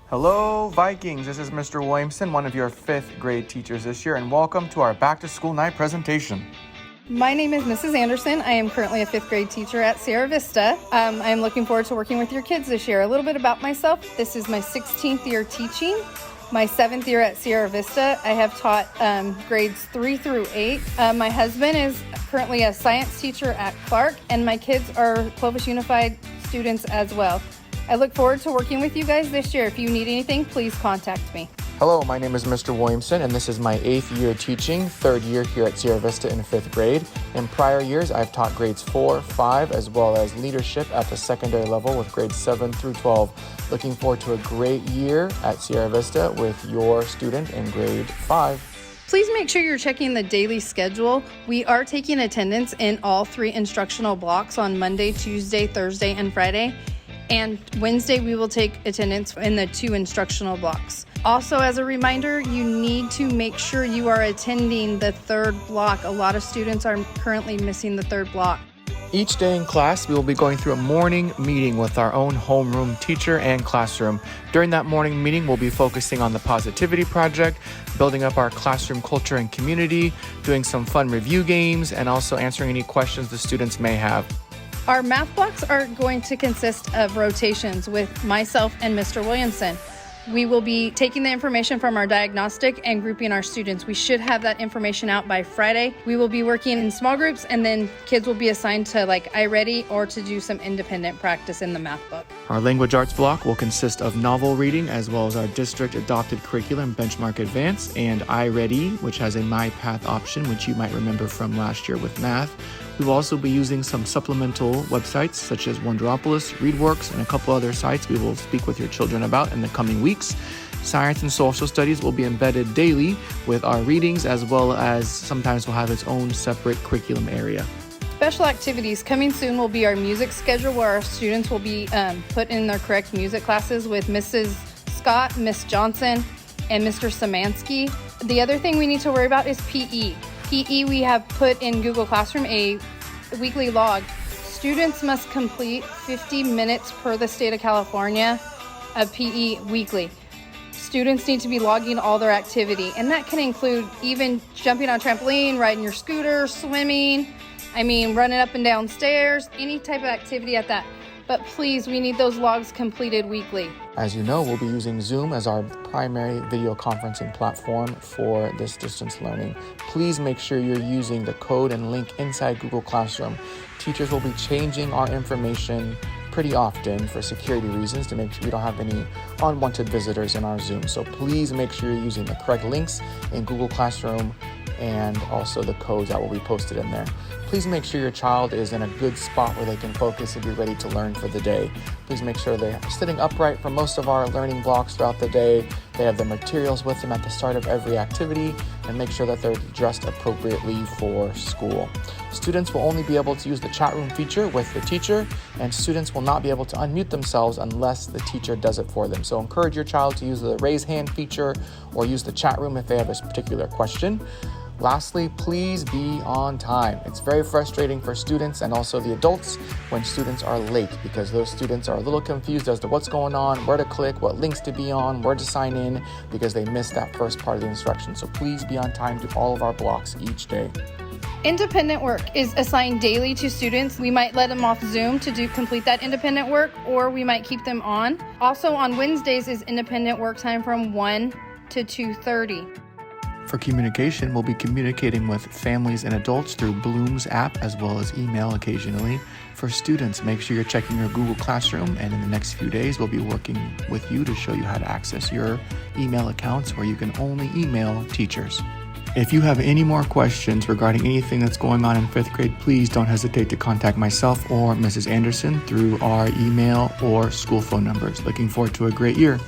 Hello, Vikings. This is Mr. Williamson, one of your 5th grade teachers this year, and welcome to our Back to School Night presentation. My name is Mrs. Anderson. I am currently a 5th grade teacher at Sierra Vista. I am looking forward to working with your kids this year. A little bit about myself. This is my 16th year teaching, my 7th year at Sierra Vista. I have taught grades 3 through 8. My husband is currently a science teacher at Clark, and my kids are Clovis Unified students as well. I look forward to working with you guys this year. If you need anything, please contact me. Hello, my name is Mr. Williamson, and this is my 8th year teaching, 3rd year here at Sierra Vista in 5th grade. In prior years, I've taught grades 4, 5, as well as leadership at the secondary level with grades 7 through 12. Looking forward to a great year at Sierra Vista with your student in grade 5. Please make sure you're checking the daily schedule. We are taking attendance in all 3 instructional blocks on Monday, Tuesday, Thursday, and Friday. And Wednesday, we will take attendance in the 2 instructional blocks. Also, as a reminder, you need to make sure you are attending the 3rd block. A lot of students are currently missing the 3rd block. Each day in class, we will be going through a morning meeting with our own homeroom teacher and classroom. During that morning meeting, we'll be focusing on the Positivity Project, building up our classroom culture and community, doing some fun review games, and also answering any questions the students may have. Our math blocks are going to consist of rotations with myself and Mr. Williamson. We will be taking the information from our diagnostic and grouping our students. We should have that information out by Friday. We will be working in small groups, and then kids will be assigned to like iReady or to do some independent practice in the math book. Our language arts block will consist of novel reading as well as our district adopted curriculum Benchmark Advance and iReady, which has a My Path option, which you might remember from last year with math. We will also be using some supplemental websites such as Wonderopolis, ReadWorks, and a couple other sites we will speak with your children about in the coming weeks. Science and social studies will be embedded daily with our readings, as well as sometimes will have its own separate curriculum area. Special activities coming soon will be our music schedule, where our students will be put in their correct music classes with Mrs. Scott, Miss Johnson, and Mr. Samansky. The other thing we need to worry about is PE. PE, we have put in Google Classroom a weekly log. Students must complete 50 minutes per the state of California of PE weekly. Students need to be logging all their activity, and that can include even jumping on a trampoline, riding your scooter, swimming, running up and down stairs, any type of activity at that. But please, we need those logs completed weekly. As you know, we'll be using Zoom as our primary video conferencing platform for this distance learning. Please make sure you're using the code and link inside Google Classroom. Teachers will be changing our information pretty often for security reasons to make sure we don't have any unwanted visitors in our Zoom. So please make sure you're using the correct links in Google Classroom and also the codes that will be posted in there. Please make sure your child is in a good spot where they can focus and be ready to learn for the day. Please make sure they're sitting upright for most of our learning blocks throughout the day. They have the materials with them at the start of every activity, and make sure that they're dressed appropriately for school. Students will only be able to use the chat room feature with the teacher, and students will not be able to unmute themselves unless the teacher does it for them. So encourage your child to use the raise hand feature or use the chat room if they have a particular question. Lastly, please be on time. It's very frustrating for students and also the adults when students are late, because those students are a little confused as to what's going on, where to click, what links to be on, where to sign in, because they missed that first part of the instruction. So please be on time to all of our blocks each day. Independent work is assigned daily to students. We might let them off Zoom to complete that independent work, or we might keep them on. Also on Wednesdays is independent work time from 1 to 2:30. For communication, we'll be communicating with families and adults through Bloom's app as well as email occasionally. For students, make sure you're checking your Google Classroom, and in the next few days, we'll be working with you to show you how to access your email accounts where you can only email teachers. If you have any more questions regarding anything that's going on in 5th grade, please don't hesitate to contact myself or Mrs. Anderson through our email or school phone numbers. Looking forward to a great year.